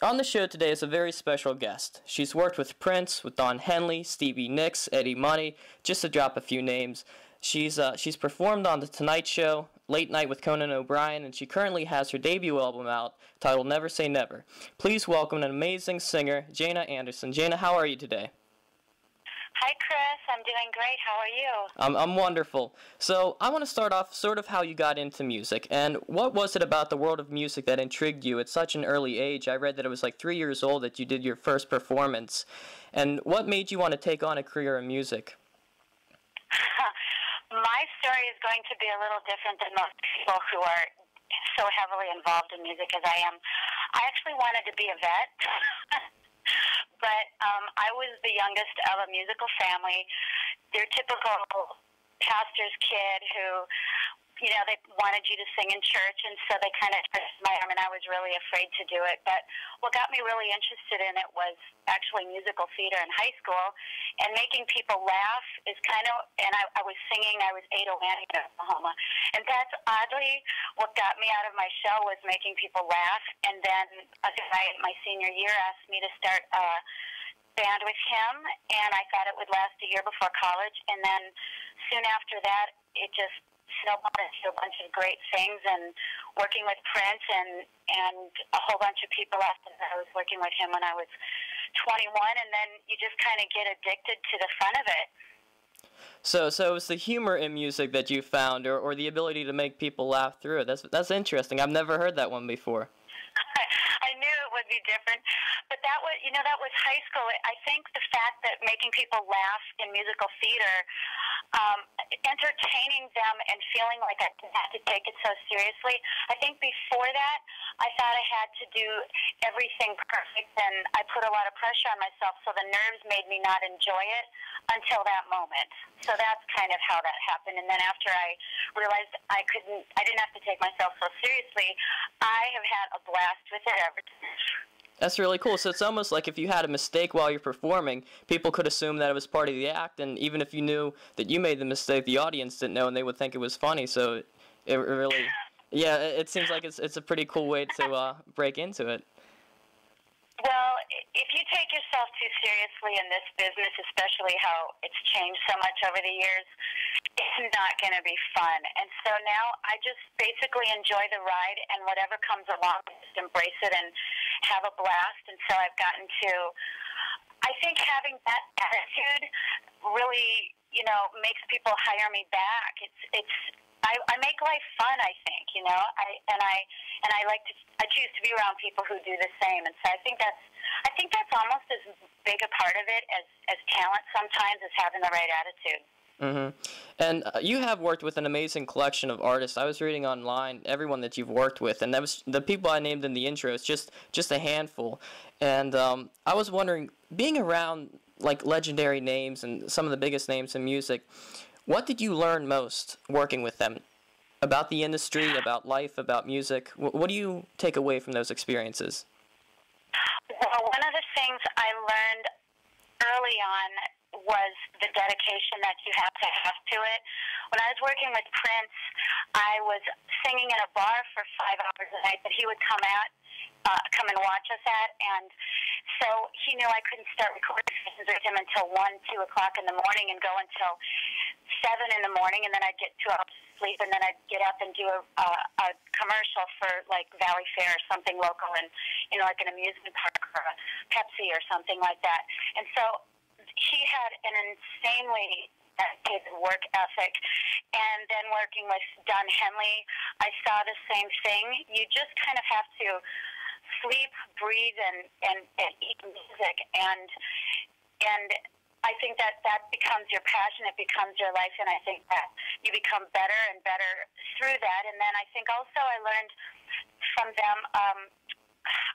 On the show today is a very special guest. She's worked with Prince, with Don Henley, Stevie Nicks, Eddie Money, just to drop a few names. She's performed on The Tonight Show, Late Night with Conan O'Brien, and she currently has her debut album out titled Never Say Never. Please welcome an amazing singer, Jana Anderson. Jana, how are you today? Hi, Chris. I'm doing great. How are you? I'm wonderful. So I want to start off sort of how you got into music, and what was it about the world of music that intrigued you at such an early age? I read that it was like 3 years old that you did your first performance. And what made you want to take on a career in music? My story is going to be a little different than most people who are so heavily involved in music as I am. I actually wanted to be a vet. But I was the youngest of a musical family. Your typical pastor's kid who, you know, they wanted you to sing in church, and so they kind of twisted my arm, and I was really afraid to do it. But what got me really interested in it was actually musical theater in high school, and making people laugh is kind of, and I was singing, I was Ada Lanning in Oklahoma, and that's oddly what got me out of my shell, was making people laugh. And then a guy my senior year asked me to start a band with him, and I thought it would last a year before college, and then soon after that, it just snowballed into a bunch of great things, and working with Prince and a whole bunch of people after that. I was working with him when I was 21, and then you just kind of get addicted to the fun of it. So it was the humor in music that you found, or the ability to make people laugh through it. That's interesting. I've never heard that one before. I knew it would be different, but that was, you know, that was high school. I think the fact that making people laugh in musical theater, entertaining them and feeling like I didn't have to take it so seriously. I think before that, I thought I had to do everything perfect, and I put a lot of pressure on myself, so the nerves made me not enjoy it until that moment. So that's kind of how that happened. And then after I realized I didn't have to take myself so seriously, I have had a blast with it ever since. That's really cool. So it's almost like if you had a mistake while you're performing, people could assume that it was part of the act, and even if you knew that you made the mistake, the audience didn't know, and they would think it was funny. So it really, yeah, it seems like it's a pretty cool way to break into it. Well, if you take yourself too seriously in this business, especially how it's changed so much over the years, it's not going to be fun. And so now I just basically enjoy the ride, and whatever comes along, just embrace it and have a blast. And so I've gotten to, I think having that attitude really, you know, makes people hire me back. I make life fun, I think, you know. I choose to be around people who do the same, and so I think that's almost as big a part of it as talent sometimes, is having the right attitude. Mm-hmm. And you have worked with an amazing collection of artists. I was reading online everyone that you've worked with, and that was the people I named in the intro. It's just a handful. And I was wondering, being around like legendary names and some of the biggest names in music, what did you learn most working with them? About the industry, about life, about music? What do you take away from those experiences? Well, one of the things I learned early on was the dedication that you have to it. When I was working with Prince, I was singing in a bar for 5 hours a night that he would come and watch us at, and so he knew I couldn't start recording sessions with him until 1, 2 o'clock in the morning, and go until 7 in the morning, and then I'd get 2 hours of sleep, and then I'd get up and do a commercial for like Valley Fair or something local, and you know, like an amusement park or a Pepsi or something like that. And so he had an insanely dedicated work ethic. And then working with Don Henley, I saw the same thing. You just kind of have to sleep, breathe, and eat music, and I think that becomes your passion, it becomes your life, and I think that you become better and better through that. And then I think also I learned from them,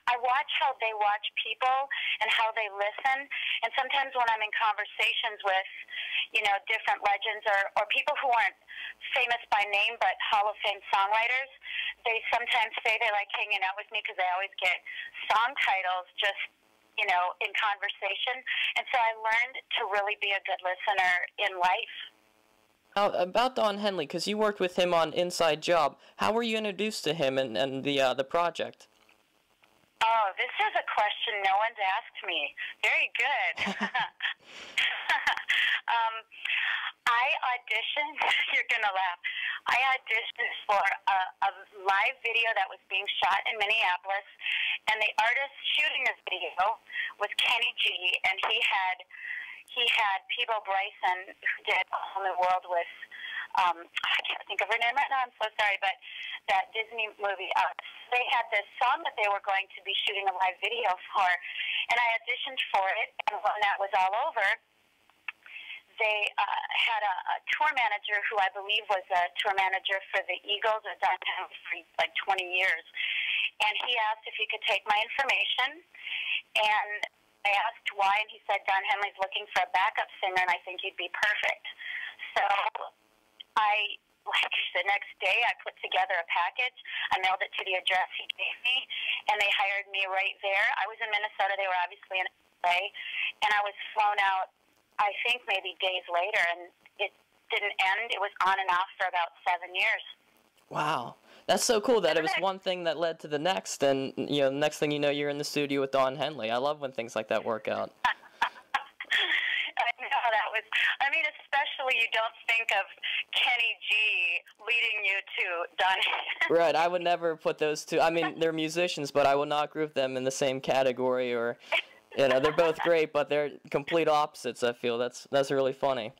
I watch how they watch people and how they listen, and sometimes when I'm in conversations with, you know, different legends or people who aren't famous by name but Hall of Fame songwriters, they sometimes say they like hanging out with me because they always get song titles just, you know, in conversation. And so I learned to really be a good listener in life. About Don Henley, because you worked with him on Inside Job, how were you introduced to him and the project? Oh, this is a question no one's asked me. Very good. I auditioned, you're going to laugh. I auditioned for a live video that was being shot in Minneapolis, and the artist shooting this video was Kenny G, and he had Peebo Bryson, who did A Whole New World with, I can't think of her name right now, I'm so sorry, but that Disney movie. They had this song that they were going to be shooting a live video for, and I auditioned for it, and when that was all over, they had a tour manager who I believe was a tour manager for the Eagles or Don Henley for like 20 years, and he asked if he could take my information, and I asked why, and he said, Don Henley's looking for a backup singer, and I think you'd be perfect. So the next day, I put together a package. I mailed it to the address he gave me, and they hired me right there. I was in Minnesota. They were obviously in LA, and I was flown out, I think, maybe days later, and it didn't end. It was on and off for about 7 years. Wow. That's so cool that it was one thing that led to the next, and the next thing you know, you're in the studio with Don Henley. I love when things like that work out. I know that was, especially you don't think of Kenny G leading you to Don Henley. Right, I would never put those two, they're musicians, but I will not group them in the same category, or, they're both great, but they're complete opposites, I feel. That's really funny.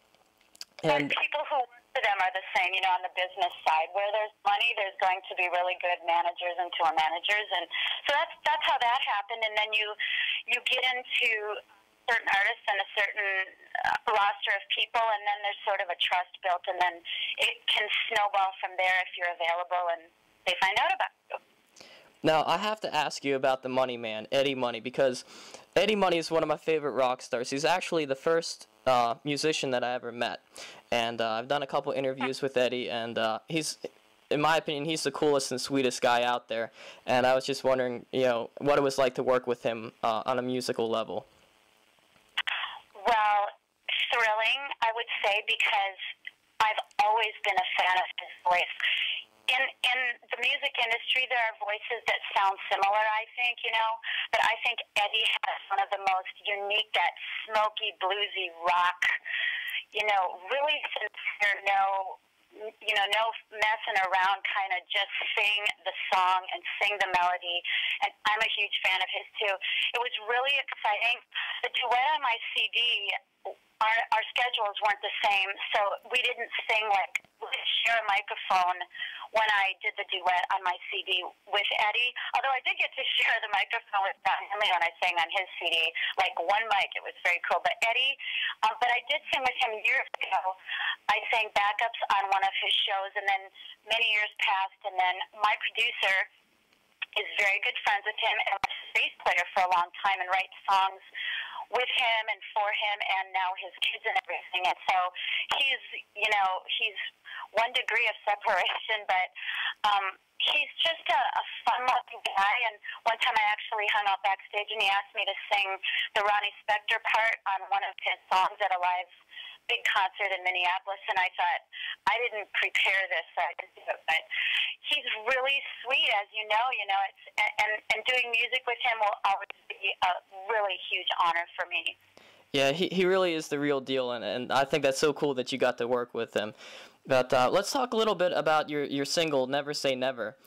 And people who work for them are the same, on the business side. Where there's money, there's going to be really good managers and tour managers, and so that's how that happened. And then you get into certain artists and a certain roster of people, and then there's sort of a trust built, and then it can snowball from there if you're available and they find out about you. Now, I have to ask you about the Money Man, Eddie Money, because Eddie Money is one of my favorite rock stars. He's actually the first musician that I ever met, and I've done a couple interviews with Eddie, and he's, in my opinion, he's the coolest and sweetest guy out there, and I was just wondering, what it was like to work with him on a musical level. Well, thrilling, I would say, because I've always been a fan of his voice. In the music industry, there are voices that sound similar, I think, but I think Eddie has one of the most unique, that smoky, bluesy rock, really sincere, no messing around, kind of just sing the song and sing the melody, and I'm a huge fan of his, too. It was really exciting. The duet on my CD, our schedules weren't the same, so we didn't sing we didn't share a microphone when I did the duet on my CD with Eddie, although I did get to share the microphone with Don Henley when I sang on his CD, one mic. It was very cool. But Eddie, but I did sing with him years ago. I sang backups on one of his shows, and then many years passed, and then my producer is very good friends with him and was a bass player for a long time and writes songs with him and for him, and now his kids and everything. And so he's one degree of separation, but he's just a fun-loving guy. And one time I actually hung out backstage, and he asked me to sing the Ronnie Spector part on one of his songs at a live big concert in Minneapolis, and I thought, I didn't prepare this, so I didn't do it. But he's really sweet, as you know. It's and doing music with him will always be a really huge honor for me. Yeah, he really is the real deal, and I think that's so cool that you got to work with him. But let's talk a little bit about your single, Never Say Never.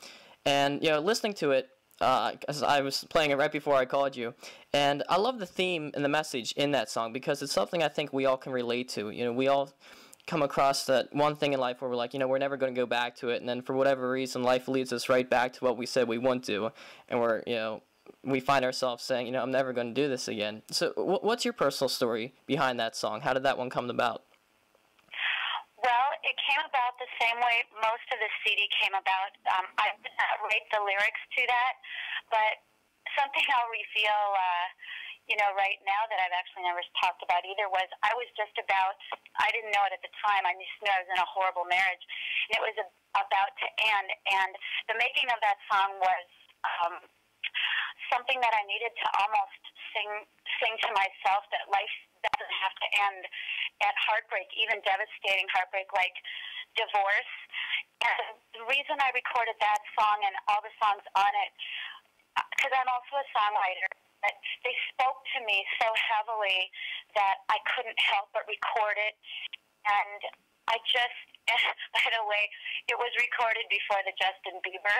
And, listening to it, because I was playing it right before I called you, and I love the theme and the message in that song, because it's something I think we all can relate to. We all come across that one thing in life where we're like, we're never going to go back to it, and then for whatever reason, life leads us right back to what we said we wouldn't do, and we find ourselves saying, I'm never going to do this again. So what's your personal story behind that song? How did that one come about? Well, it came about the same way most of the CD came about. I did not write the lyrics to that, but something I'll reveal, right now that I've actually never talked about either was I didn't know it at the time, I just knew I was in a horrible marriage, and it was about to end, and the making of that song was something that I needed to almost sing to myself, that life doesn't have to end at heartbreak, even devastating heartbreak like divorce. And the reason I recorded that song and all the songs on it, because I'm also a songwriter, but they spoke to me so heavily that I couldn't help but record it. And I just, by the way, it was recorded before the Justin Bieber.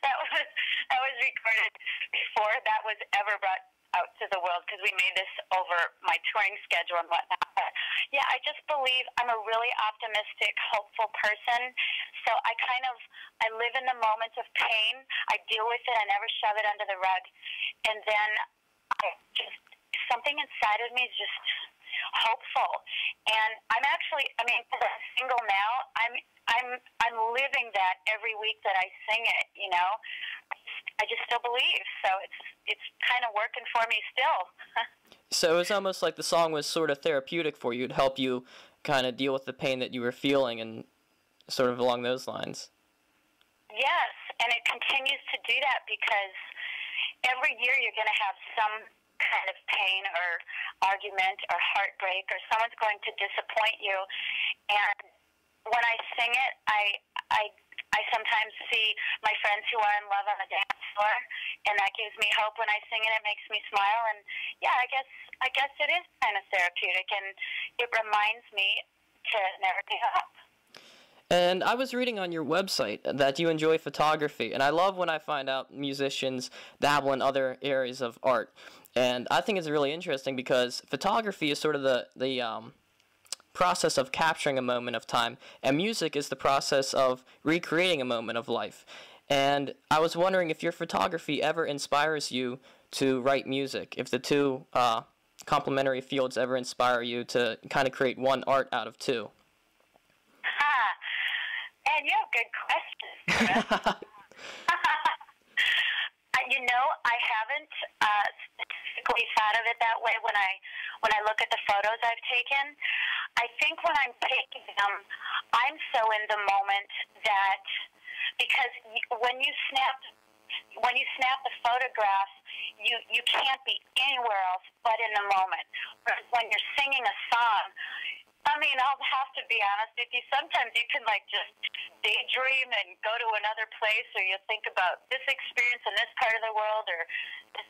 that was recorded before that was ever brought out to the world, because we made this over my touring schedule and whatnot. But yeah, I just believe I'm a really optimistic, hopeful person. So I live in the moments of pain. I deal with it. I never shove it under the rug. And then something inside of me is just hopeful. And I'm actually, because I'm single now, I'm living that every week that I sing it, you know. I just still believe. So it's kind of working for me still. So it was almost like the song was sort of therapeutic for you to help you kind of deal with the pain that you were feeling, and sort of along those lines. Yes, and it continues to do that, because every year you're going to have some kind of pain or argument or heartbreak, or someone's going to disappoint you. And when I sing it, I sometimes see my friends who are in love on the dance floor, and that gives me hope when I sing it. It makes me smile, and yeah, I guess it is kind of therapeutic, and it reminds me to never give up. And I was reading on your website that you enjoy photography, and I love when I find out musicians dabble in other areas of art. And I think it's really interesting, because photography is sort of the process of capturing a moment of time, and music is the process of recreating a moment of life. And I was wondering if your photography ever inspires you to write music, if the two complementary fields ever inspire you to kind of create one art out of two. And you have good questions. You know, I haven't specifically thought of it that way when I look at the photos I've taken. I think when I'm taking them, I'm so in the moment that, because when you snap the photograph, you can't be anywhere else but in the moment. Whereas when you're singing a song, I'll have to be honest with you, sometimes you can just daydream and go to another place, or you think about this experience in this part of the world, or this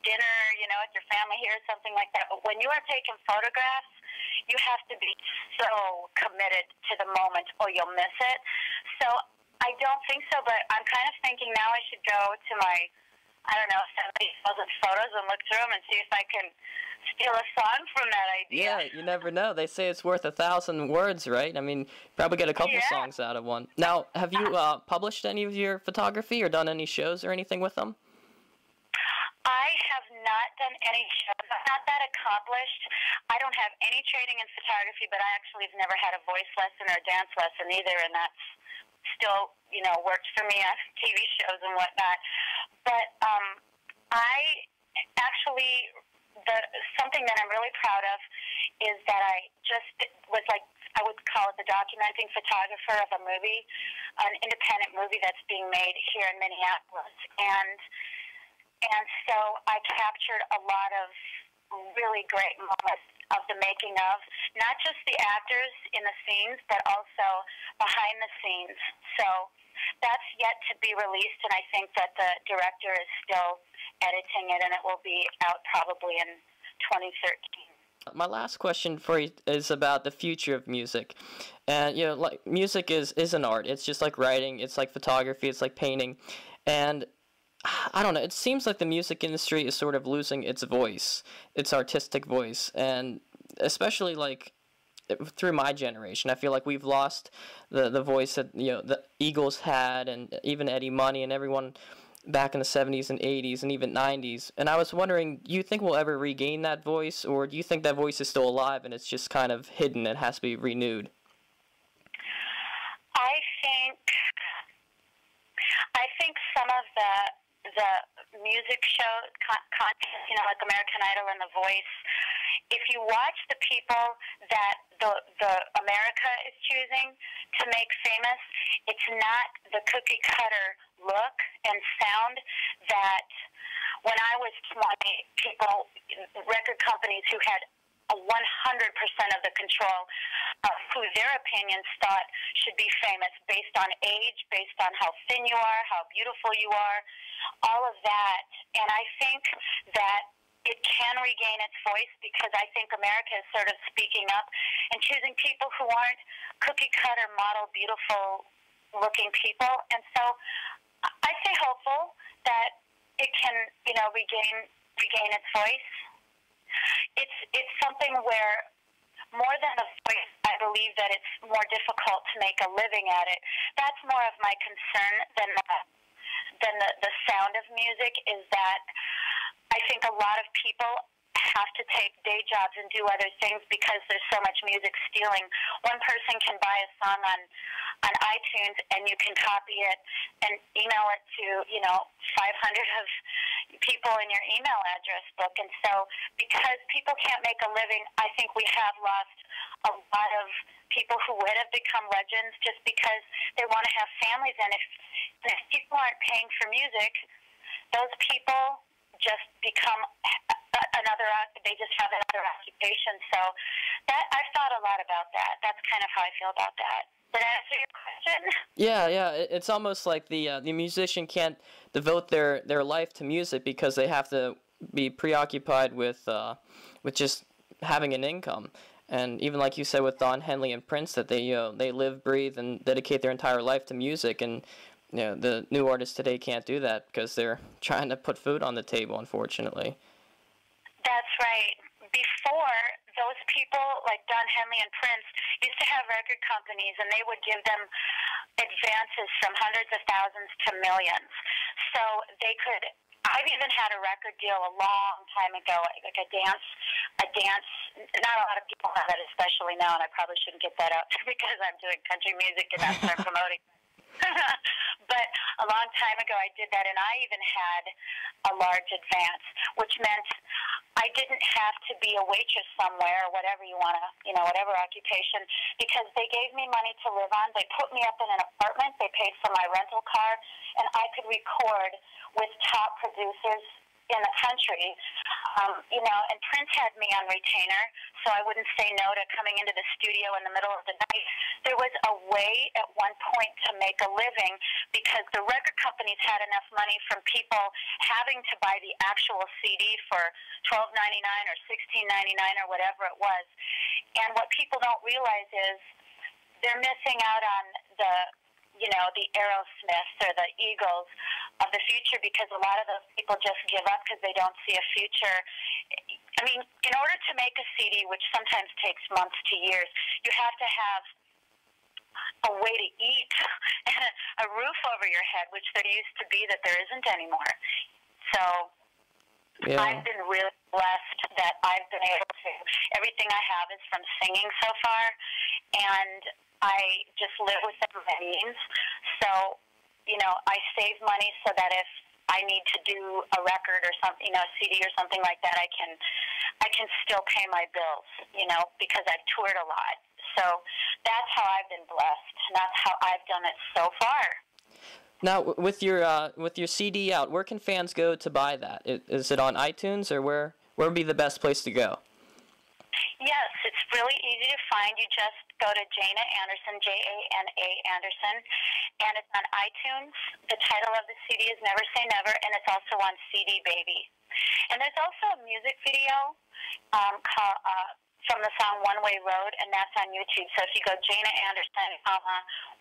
dinner, with your family here, or something like that. But when you are taking photographs, you have to be so committed to the moment, or you'll miss it. So I don't think so, but I'm kind of thinking now I should go to my, 70,000 photos and look through them and see if I can steal a song from that idea. Yeah, you never know. They say it's worth 1,000 words, right? Probably get a couple songs out of one. Now, have you published any of your photography or done any shows or anything with them? I have not done any shows. I'm not that accomplished. I don't have any training in photography, but I actually have never had a voice lesson or a dance lesson either, and that's still, worked for me on TV shows and whatnot. But I actually, something that I'm really proud of is that I just was I would call it the documenting photographer of a movie, an independent movie that's being made here in Minneapolis. And so I captured a lot of really great moments of the making of, not just the actors in the scenes, but also behind the scenes. So that's yet to be released, and I think that the director is still editing it, and it will be out probably in 2013. My last question for you is about the future of music. And, music is an art. It's just like writing. It's like photography. It's like painting. And I don't know, it seems like the music industry is sort of losing its voice, its artistic voice, and especially through my generation, I feel like we've lost the voice that the Eagles had, and even Eddie Money and everyone back in the 70s and 80s and even 90s. And I was wondering, do you think we'll ever regain that voice, or do you think that voice is still alive and it's just kind of hidden and has to be renewed? I think some of the music show contests, like American Idol and The Voice, if you watch the people that the America is choosing to make famous, it's not the cookie cutter look and sound that when I was 20, record companies who had 100% of the control who their opinions thought should be famous based on age, based on how thin you are, how beautiful you are, all of that. And I think that it can regain its voice because I think America is sort of speaking up and choosing people who aren't cookie-cutter, model, beautiful-looking people. And so I stay hopeful that it can, regain its voice. It's something where more than the voice, I believe that it's more difficult to make a living at it. That's more of my concern than the sound of music, is that I think a lot of people have to take day jobs and do other things because there's so much music stealing. One person can buy a song on iTunes and you can copy it and email it to 500 of people in your email address book. And so because people can't make a living, I think we have lost a lot of people who would have become legends just because they want to have families. And if people aren't paying for music, those people just become they just have another occupation. So that I've thought a lot about that. That's kind of how I feel about that. Did I answer your question? Yeah. It's almost like the musician can't devote their life to music because they have to be preoccupied with just having an income. And even like you said with Don Henley and Prince, that they live, breathe, and dedicate their entire life to music. And the new artists today can't do that because they're trying to put food on the table, unfortunately. That's right. Before, those people like Don Henley and Prince used to have record companies, and they would give them advances from hundreds of thousands to millions. So they could. I've even had a record deal a long time ago, like a dance. Not a lot of people have that, especially now, and I probably shouldn't get that out because I'm doing country music and that's what I'm promoting. But a long time ago I did that, and I even had a large advance, which meant I didn't have to be a waitress somewhere or whatever you want to, whatever occupation, because they gave me money to live on. They put me up in an apartment. They paid for my rental car, and I could record with top producers in the country, and Prince had me on retainer, so I wouldn't say no to coming into the studio in the middle of the night. There was a way at one point to make a living because the record companies had enough money from people having to buy the actual CD for $12.99 or $16.99 or whatever it was. And what people don't realize is they're missing out on the Aerosmiths or the Eagles of the future because a lot of those people just give up because they don't see a future. I mean, in order to make a CD, which sometimes takes months to years, you have to have a way to eat and a roof over your head, which there used to be that there isn't anymore. So yeah. I've been really blessed that I've been able to. Everything I have is from singing so far, and I just live within my means. So, I save money so that if I need to do a record or something, a CD or something like that, I can still pay my bills, because I've toured a lot. So that's how I've been blessed, and that's how I've done it so far. Now, with your CD out, where can fans go to buy that? Is it on iTunes, or where would be the best place to go? Yes, it's really easy to find. You just go to Jana Anderson, Jana Anderson, and it's on iTunes. The title of the CD is Never Say Never, and it's also on CD Baby. And there's also a music video called from the song One Way Road, and that's on YouTube. So if you go Jana Anderson,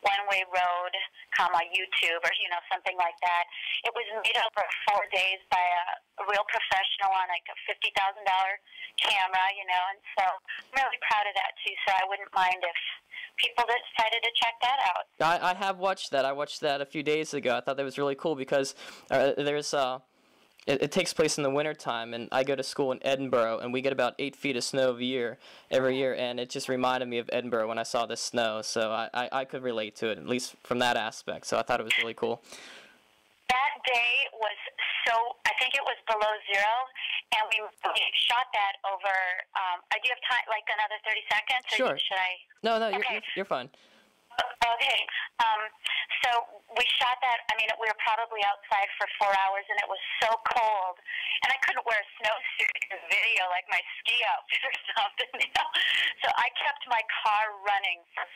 One Way Road, YouTube, or something like that. It was made over 4 days by a real professional on like a $50,000 camera, and so I'm really proud of that too. So I wouldn't mind if people decided to check that out. I have watched that. I watched that a few days ago. I thought that was really cool because it takes place in the wintertime, and I go to school in Edinburgh, and we get about 8 feet of snow every year, and it just reminded me of Edinburgh when I saw the snow, so I could relate to it, at least from that aspect, so I thought it was really cool. That day was I think it was below zero, and we shot that over, do you have time, like another 30 seconds? Or sure. Should I? No, okay. You're fine. Okay. So we shot that. I mean, we were probably outside for 4 hours, and it was so cold, and I couldn't wear a snowsuit in the video, like my ski outfit or something. So I kept my car running for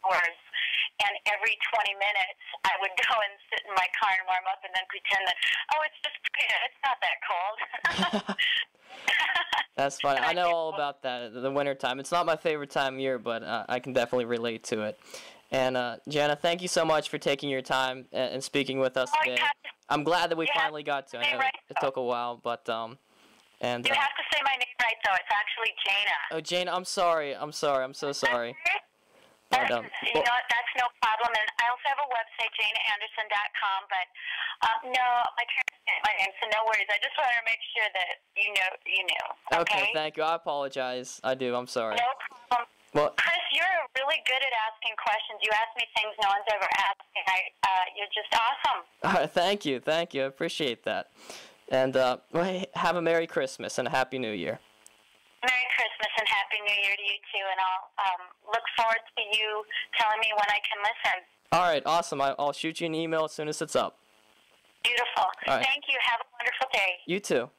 4 hours, and every 20 minutes I would go and sit in my car and warm up, and then pretend that it's just it's not that cold. That's funny. I know all about that, the winter time. It's not my favorite time of year, but I can definitely relate to it. And Jana, thank you so much for taking your time and speaking with us today. I'm glad that we finally got to. I know it took a while, but you have to say my name right, though. It's actually Jana. Oh, Jana, I'm sorry. I'm so sorry. But, you know what? That's no problem. And I also have a website, janaanderson.com. But no, I can't say my name, so no worries. I just wanted to make sure that you knew. Okay, thank you. I apologize. I do. I'm sorry. No problem. Well, Chris, you're really good at asking questions. You ask me things no one's ever asked me. You're just awesome. Thank you. I appreciate that. And have a Merry Christmas and a Happy New Year. Merry Christmas and Happy New Year to you, too. And I'll look forward to you telling me when I can listen. All right, awesome. I'll shoot you an email as soon as it's up. Beautiful. All right. Thank you. Have a wonderful day. You too.